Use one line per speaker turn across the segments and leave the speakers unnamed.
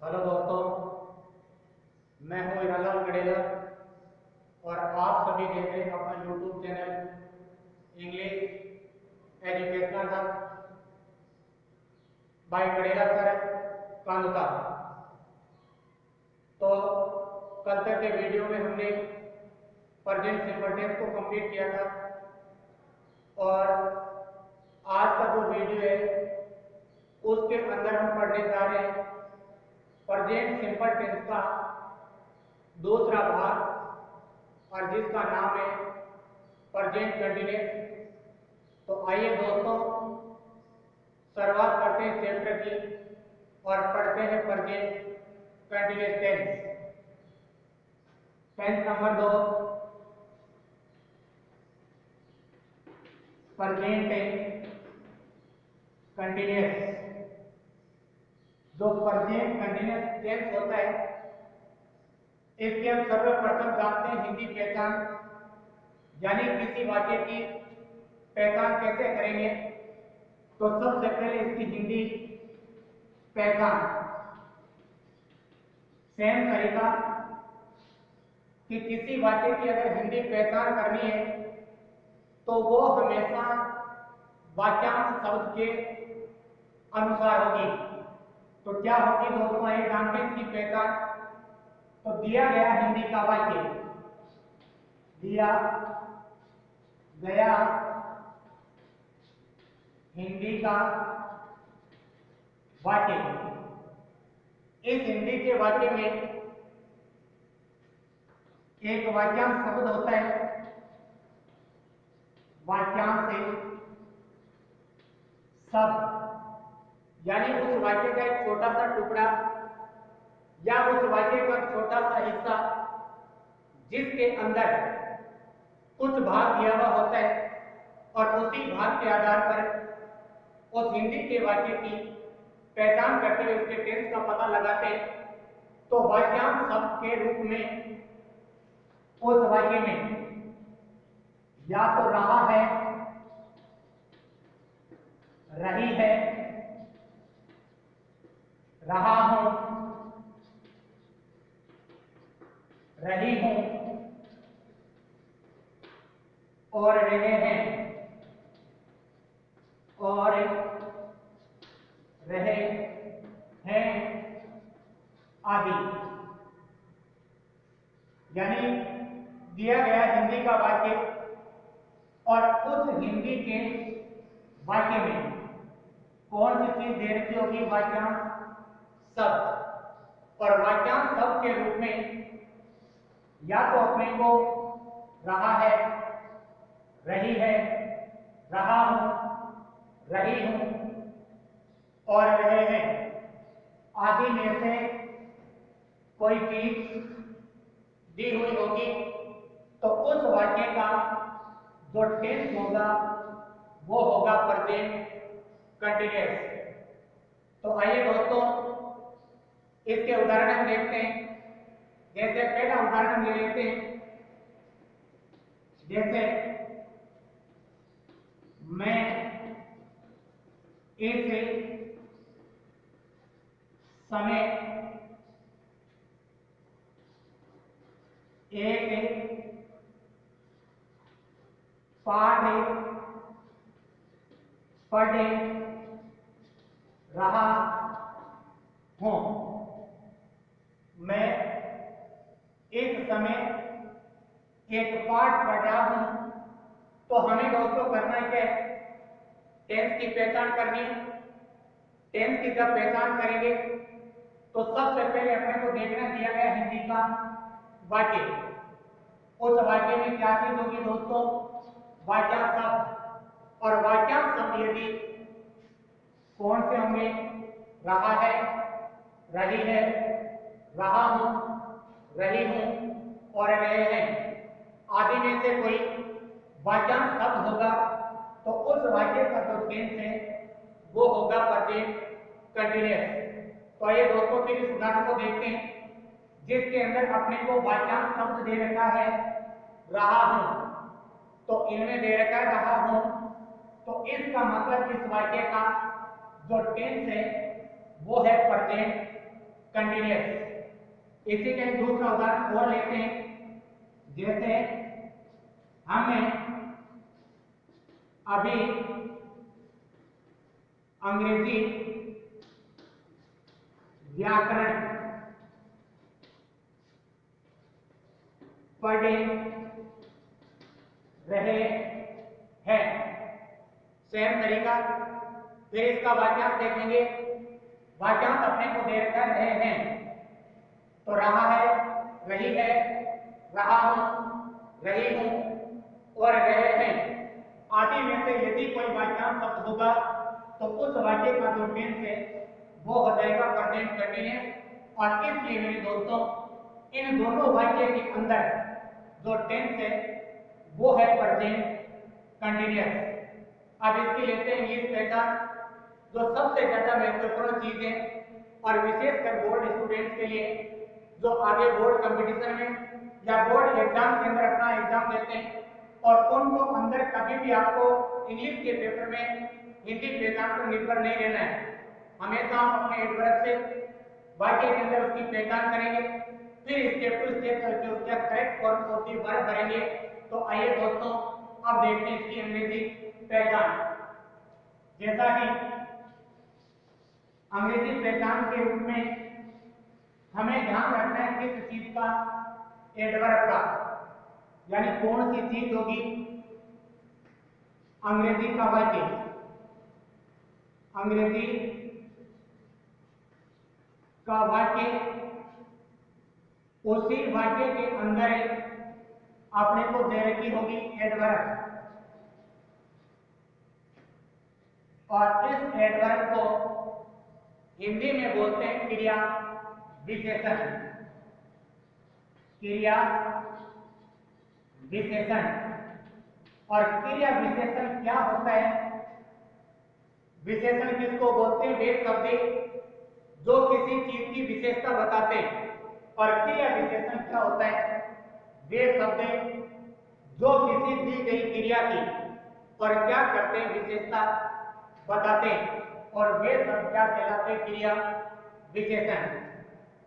Hello दोस्तों, मैं हूँ हीरालाल गडेला और आप सभी देख रहे हैं अपना YouTube channel English educational hub by Gadela sir कानूता। तो कल तक के वीडियो में हमने प्रेजेंट सिंपल टेंस को कंप्लीट किया था और आज का जो वीडियो है उसके अंदर हम पढ़ने जा रहे हैं प्रेजेंट सिंपल टेंस का दूसरा भाग और जिसका नाम है प्रेजेंट कंटिन्यूअस। तो आइए दोस्तों शुरुआत करते हैं चैप्टर की और पढ़ते हैं present continuous tense. Tense number 2 present continuous. जो प्रेजेंट कंटिन्यूअस टेंस होता है इसके हम सर्वप्रथम जानते हैं हिंदी पहचान, यानी किसी वाक्य की पहचान कैसे करेंगे। तो सबसे पहले इसकी हिंदी पहचान सेम तरीका कि किसी वाक्य की अगर हिंदी पहचान करनी है तो वो हमेशा वाक्यांश शब्द के अनुसार होगी। तो क्या होगी दोस्तों, आइए जानते हैं इसकी पहचान। तो दिया गया हिंदी का वाक्य, दिया गया हिंदी का वाक्य। इस हिंदी के वाक्य में एक वाक्यांश शब्द होता है, वाक्यांश शब्द यानी उस वाक्य का एक छोटा सा टुकड़ा या उस वाक्य का छोटा सा हिस्सा जिसके अंदर कुछ भाग दिया हुआ होता है और उसी भाग के आधार पर उस हिंदी के वाक्य की पहचान करते हुए उसके टेंस का पता लगाते हैं। तो वाक्यांश शब्द के रूप में उस वाक्य में या तो रहा है, रही है, रहा हूं, रही हूं और रहे हैं और रहे हैं आदि। यानी दिया गया हिंदी का वाक्य और उस हिंदी के वाक्य में कौन सी चीज दे रखी होगी, वाक्यांश शब्द। और वाक्यांश शब्द के रूप में या तो अपने को रहा है, रही है, रहा हूं, रही हूं और रहे हैं आदि में से कोई चीज दी हुई होगी। तो उस वाक्य का जो टेंस होगा वो होगा प्रेजेंट कंटिन्यूअस। तो आइए दोस्तों इसके उदाहरण हम देखते हैं। जैसे पहला उदाहरण हम ले लेते हैं, जैसे मैं इस समय एक पाठ पढ़ रहा हूं। मैं इस समय एक पाठ पढ़ रहा हूं। तो हमें दोस्तों करना क्या है, टेंस की पहचान करनी है। टेंस की जब पहचान करेंगे तो सबसे पहले अपने को देखना दिया गया हिंदी का वाक्य। उस वाक्य में क्या चीज होगी दोस्तों, वाक्यांश शब्द। और वाक्यांश शब्द यदि कौन से होंगे, रहा है, रही है, रहा हूं, रही हूं और रहे हैं आदि में से कोई वाक्यांश शब्द होगा। तो उस वाक्य का जो टेंस है वो होगा प्रेजेंट कंटिन्यूअस। तो आइए दोस्तों फिर इस उदाहरण को देखते हैं जिसके अंदर अपने को वाक्यांश शब्द दे रखा है रहा हूं। तो इनमें दे रखा है रहा हूं, तो इसका मतलब इस वाक्य का जो टेंस है वो है प्रेजेंट कंटिन्यूअस। इसी का एक दूसरा उदाहरण और लेते हैं, जैसे हमने अभी अंग्रेजी व्याकरण पढ़े रहे हैं, सेम तरीका। फिर इसका वाक्यांश देखेंगे। वाक्यांश अपने को दे रहे हैं, तो रहा है, रही है, रहा हूं, रही हूं और रहे हैं आदि में से यदि कोई वाक्यांश शब्द होगा तो उस वाक्य का जो टेंस है वो हो जाएगा प्रेजेंट कंटिन्यूअस। और इसलिए मेरे दोस्तों, इन दोनों वाक्य के अंदर जो टेंस है वो है प्रेजेंट कंटिन्यूअस। अब इसकी लेते हैं इंग्लिश पहचान, जो सबसे ज्यादा महत्वपूर्ण चीज है और विशेषकर बोर्ड स्टूडेंट्स के लिए जो आगे बोर्ड कंपटीशन में या बोर्ड एग्जाम के अंदर अपना एग्जाम देते हैं और उनको अंदर कभी भी आपको इंग्लिश के पेपर में हिंदी पहचान पर निर्भर नहीं रहना है। हमेशा हम अपने एडवर्ब से वाक्य के अंदर उसकी पहचान करेंगे, फिर स्टेप टू स्टेप करके उसका करेक्ट फॉर्म होती वर्ब भरेंगे। तो आइए दोस्तों, अब देखते हैं इसकी अंग्रेजी पहचान। जैसा कि अंग्रेजी पहचान के रूप में हमें ध्यान रखना है किस चीज का, एडवर्ब का, यानी कौन सी चीज होगी अंग्रेजी का वाक्य। अंग्रेजी का वाक्य उसी वाक्य के अंदर अपने को दे रखी होगी एडवर्ब, और इस एडवर्ब को हिंदी में बोलते हैं क्रिया विशेषण। क्रिया विशेषण। और क्रिया विशेषण क्या होता है? विशेषण किसको बोलते हैं? वे शब्द जो किसी चीज की विशेषता बताते हैं। और क्रिया विशेषण क्या होता है? वे शब्द जो किसी दी गई क्रिया की और क्या करते हैं, विशेषता बताते हैं, और वे शब्द क्या कहलाते हैं? क्रिया विशेषण।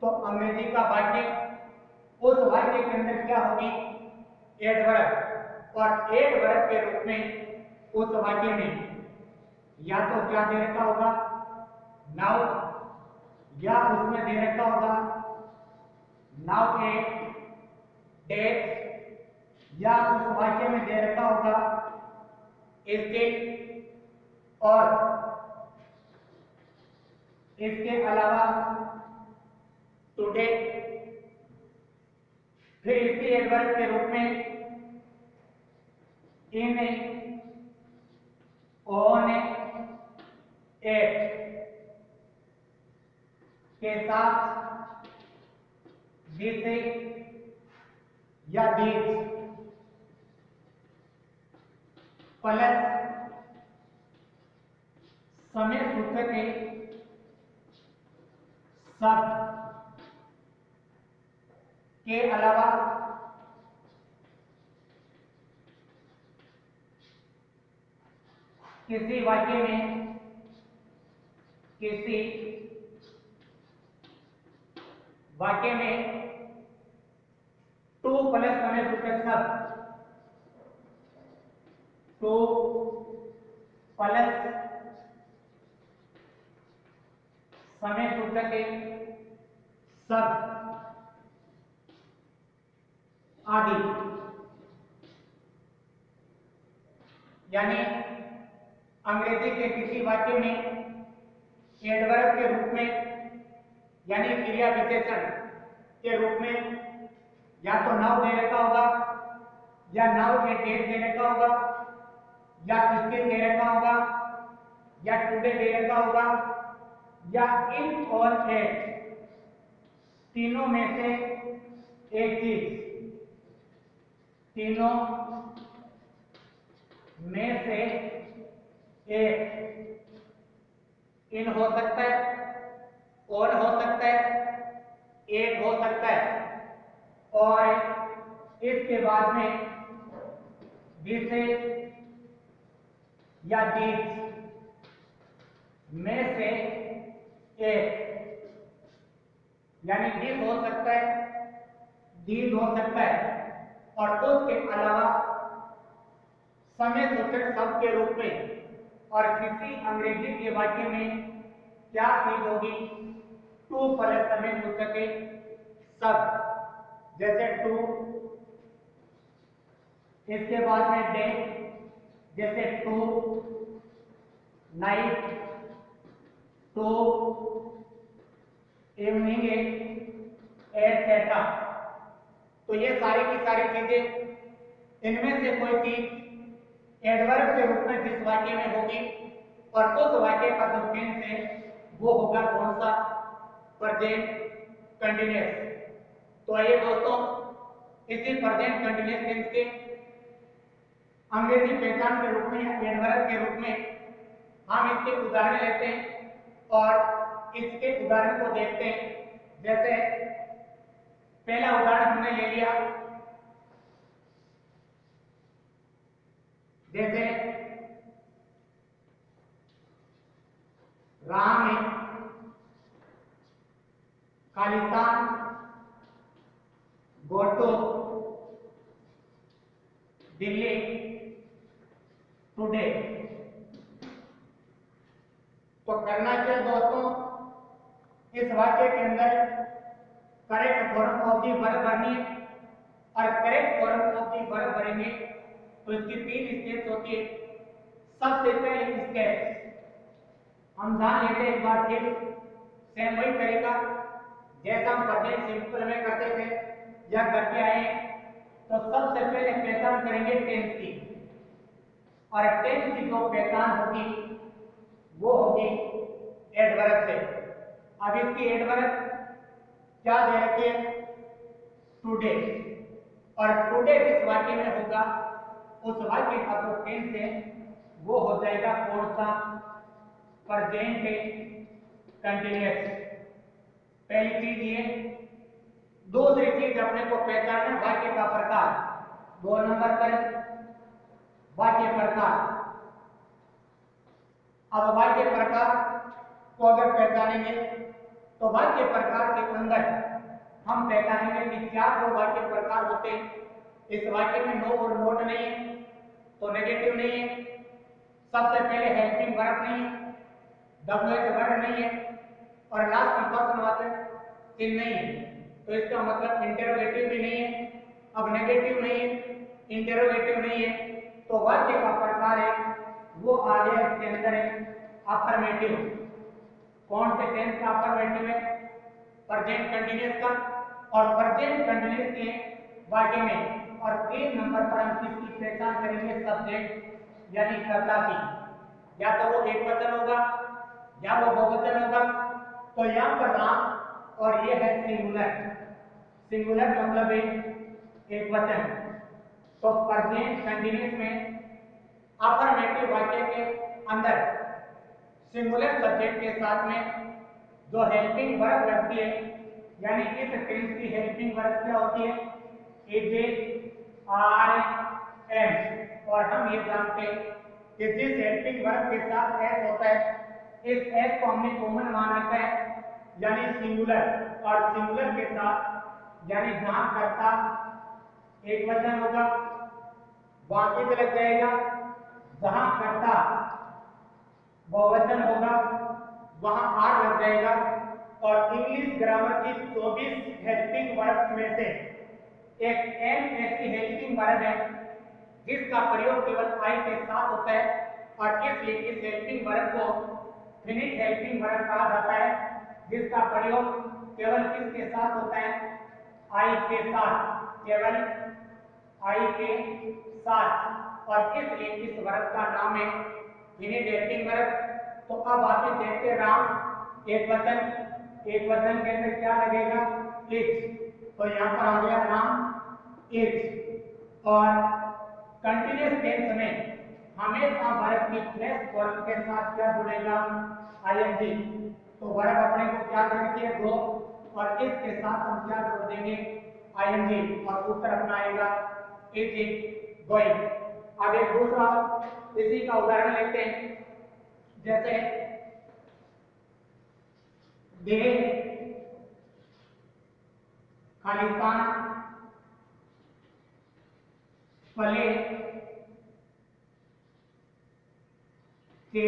तो अंग्रेजी का वाक्य, उस वाक्य के अंदर क्या होगी? एडवर्ब। और एडवर्ब के रूप में उस वाक्य में या तो क्या दे रखा होगा? नाउन, या उसमें दे रखा होगा नाउ ए डेट, या उस वाक्य में दे रखा होगा स्टिल, और इसके अलावा टुडे। फिर इसी एडवर्ब के रूप में इन, ऑन, एट के साथ दिस या दीज प्लस समय सूचक के सब के अलावा किसी वाक्य में टू प्लस समय सूचक सब, टू प्लस समय सूचक सब आदि। यानी अंग्रेजी के किसी वाक्य में एडवर्ब के रूप में, यानी क्रिया विशेषण के रूप में, या तो नाउन दे रखा होगा, या नाउन के डेट दे रखा होगा, या स्टिल दे रखा होगा, या टुडे दे रखा होगा, या इन और एट, तीनों में से एक चीज, तीनों में से एक इन हो सकता है, और हो सकता है, एट हो सकता है, और इसके बाद में दिस या दीज में से एक यानी दिस हो सकता है, दीद हो सकता है, और उसके अलावा समय सूचक शब्द के रूप में। और किसी अंग्रेजी के वाक्य में क्या चीज होगी? टू प्लस समय सूचक शब्द, जैसे टू, इसके बाद में डे, जैसे tonight, to evening, etcetera. तो ये सारी की सारी चीजें, इनमें से कोई चीज एडवर्ब के रूप में जिस वाक्य में होगी और उस वाक्य का जो टेंस है वो होगा कौन सा? Present continuous. तो आइए दोस्तों, इसी प्रेजेंट कंटीन्यूअस टेंस के अंग्रेजी पहचान के रूप में या एडवर्ब के रूप में हम इसके उदाहरण लेते हैं और इसके उदाहरण को देखते हैं। जैसे पहला उदाहरण हमने ले लिया, जैसे राम ने Khalistan go to Delhi today. तो करना क्या दोस्तों, इस वाक्य के अंदर correct form of the verb भरनी है, और correct form of the verb भरेंगे तो इसकी 3 स्टेप्स होती है। सबसे पहले स्टेप हम जान लेते हैं एक बार फिर, सेम वही तरीका जैसा हम प्रेजेंट सिंपल में करते थे या करके आए। तो सबसे पहले पहचान करेंगे टेंस की, और टेंस की जो पहचान होगी वो होगी एडवर्ब से। अब इसकी एडवर्ब क्या दे रखी है? टुडे। और टुडे जिस वाक्य में होगा उस वाक्य का जो टेंस है वो हो जाएगा कौन सा? Present continuous. पहली चीज ये। दूसरी चीज अपने को पहचानना वाक्य का प्रकार। 2 नंबर पर वाक्य प्रकार। अब वाक्य प्रकार को अगर पहचानेंगे तो वाक्य प्रकार के अंदर हम पहचानेंगे कि क्या दो वाक्य प्रकार होते हैं। इस वाक्य में नो और नोट नहीं है, तो नेगेटिव नहीं है। सबसे पहले हेल्पिंग वर्ब नहीं है, WH वर्ड नहीं है, और लास्ट में पर्सनवाचक चिन्ह नहीं है। तो इसका मतलब इंटरोगेटिव भी नहीं है। अब नेगेटिव नहीं है, इंटरोगेटिव नहीं है, तो वाक्य का प्रकार है वो आ गया इसके अंदर है अफर्मेटिव। कौन से टेंस का अफर्मेटिव है? प्रेजेंट कंटीन्यूअस का। और प्रेजेंट कंटीन्यूअस के वाक्य में और 3 नंबर पर हम किसकी पहचान करेंगे? सब्जेक्ट यानी कर्ता की। या तो वो एक वचन होगा या वो बहुवचन होगा। तो यहाँ पर राम और ये है सिंगुलर। सिंगुलर मतलब है एक वचन। तो प्रेजेंट कंटीन्यूअस में अफर्मेटिव वाक्य के अंदर सिंगुलर सब्जेक्ट के साथ में जो हेल्पिंग वर्ब लगती है, यानी इस टेंस की हेल्पिंग वर्ब क्या होती है? Is, are, am. और हम ये जानते हैं कि जिस हेल्पिंग वर्ब के साथ एस होता है, इस एस को हमने कॉमन मान रखा है यानी सिंगुलर। और सिंगुलर के साथ यानी जहां कर्ता एक वचन होगा वहां इज लग जाएगा, जहां कर्ता बहुवचन होगा वहां आर लग जाएगा। और इंग्लिश ग्रामर की 24 हेल्पिंग वर्ब्स में से एक एम ऐसी हेल्पिंग वर्ब है जिसका प्रयोग केवल आई के साथ होता है, और इसलिए इस हेल्पिंग वर्ब को फिनिट हेल्पिंग वर्ब कहा जाता है, जिसका प्रयोग केवल किसके साथ होता है? आई के साथ, केवल आई के साथ। और इसलिए इस वर्ब का नाम है फिनिट हेल्पिंग वर्ब। तो अब आप देखते हैं राम एक वचन, एक वचन के अंदर क्या लगेगा? इज। तो यहाँ पर आ गया राम इज। और कंटीन्यूअस टेंस में हमेशा वर्ब की फ्रेश फॉर्म के साथ क्या जुड़ेगा? आईएनजी। तो वर्ब अपने को क्या करती है? गो, और इसके साथ हम क्या जोड़ देंगे? आईएनजी। और उत्तर अपना आएगा इज गोइंग। अब एक दूसरा इसी का उदाहरण लेते हैं। जैसे दे खालिस्तान, पले, से,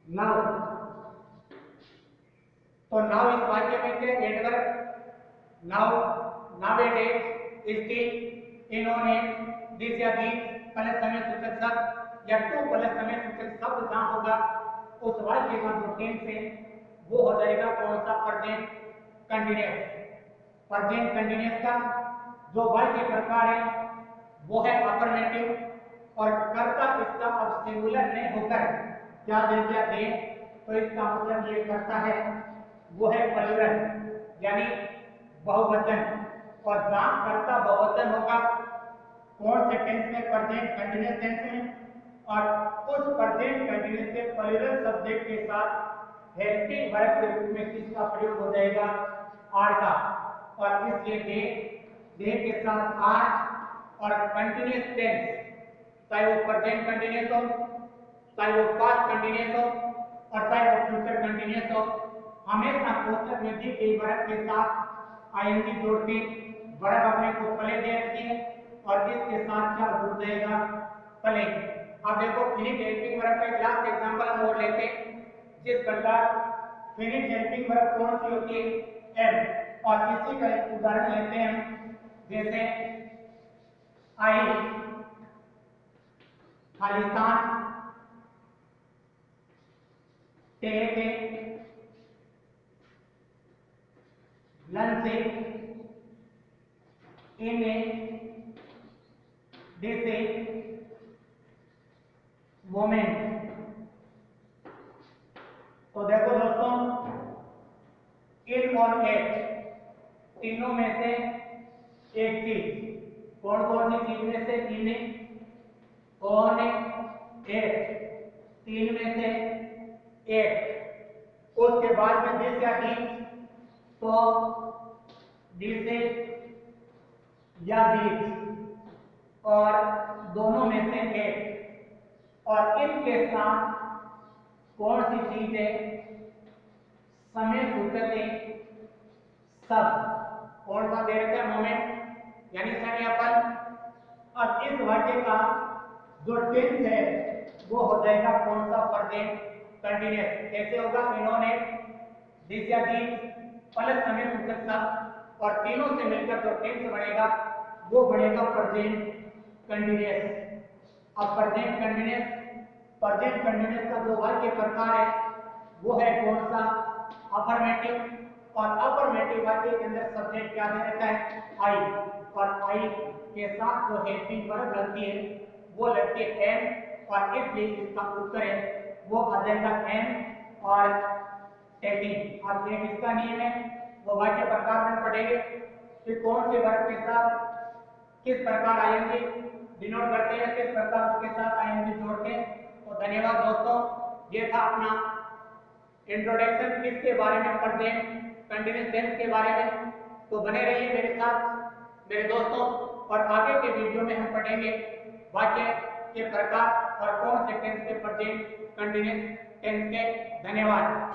नाउ। तो नाउ इस वाक्य में क्या एडवर्ब, नाउ, नावेडेज, स्टिल, इन्होंने, दिस या दीज प्लस समय सूचक शब्द या टू प्लस समय सूचक शब्द जहां होगा उस वाक्य का जो टेंस है वो हो जाएगा कौन सा, प्रेजेंट कंटीन्यूअस। प्रेजेंट कंटीन्यूअस का जो वाक्य प्रकार है वो है अफर्मेटिव और कर्ता इसका अब सिंगुलर नहीं होकर क्या दे, तो इसका मतलब ये करता है वो है प्लूरल यानी बहुवचन। और जहां कर्ता बहुवचन होगा कौन से टेंस में, प्रेजेंट कंटीन्यूअस टेंस में, और उस प्रेजेंट कंटीन्यूअस के प्लूरल सब्जेक्ट के साथ हेल्पिंग वर्ब के रूप में किसका प्रयोग हो जाएगा, आर का। और इसलिए दे के साथ आर और कंटीन्यूअस टेंस, चाहे वो प्रेजेंट कंटीन्यूअस हो, चाहे वो पास्ट कंटीन्यूअस हो और चाहे वो फ्यूचर कंटीन्यूअस हो, हमेशा कोष्ठक में दी गई वर्ब के साथ आईएनजी जोड़ती वर्ब अपने को पले दे रखी है और इसके साथ क्या जुड़ जाएगा, पले। अब देखो फिनिट हेल्पिंग वर्ब का एक लास्ट एग्जांपल हम और लेते हैं। जिस प्रकार फिनिट हेल्पिंग वर्ब कौन सी होती है, एम। और इसी का एक उदाहरण लेते हैं हम, जैसे आई, खालिस्तान, टेके, लंचे, इने, दिसे, मोमेंट। तो देखो दोस्तों, इन और एट तीनों में से एक चीज, कौन कौन सी चीज में से, इन, ऑन, एट, तीन में से एक। उसके बाद में दिस या दीज, तो दिसे या दीज और दोनों में से एक। और इनके साथ कौन सी चीज है, समय सूचक है सब। कौन सा दे रखा है, मोमेंट यानी संज्ञापन। अब इस वाक्य का जो टेंस है वो हो जाएगा कौन सा, प्रेजेंट कंटीन्यूअस। कैसे होगा, इन्होंने, दिस या दीज प्लस समय सूचक शब्द और तीनों से मिलकर जो टेंस बनेगा वो बनेगा प्रेजेंट कंटीन्यूअस। अब प्रेजेंट कंटीन्यूअस का जो वाक्य प्रकार है वो है कौन सा, अफर्मेटिव। और अफर्मेटिव वाक्य के अंदर सब्जेक्ट क्या दे रखा है, आई। और आई के साथ जो हेल्पिंग वर्ब लगती है वो लगती है एम, और इसलिए इसका उत्तर है वो आ जाएगा एम और टेकिंग। अब एक इसका नियम है वो वाक्य प्रकार में पढ़ेंगे कि कौन से वर्ब के साथ किस प्रकार आईएनजी डिनोट करते हैं, किस प्रकार उसके साथ आईएनजी जोड़ते हैं। तो धन्यवाद दोस्तों, ये था अपना इंट्रोडक्शन किसके बारे में, प्रेजेंट कंटीन्यूअस टेंस के बारे में। तो बने रहिए मेरे साथ मेरे दोस्तों, और आगे के वीडियो में हम पढ़ेंगे वाक्य के प्रकार और कौन से टेंस के प्रेजेंट कंटीन्यूअस टेंस के। धन्यवाद।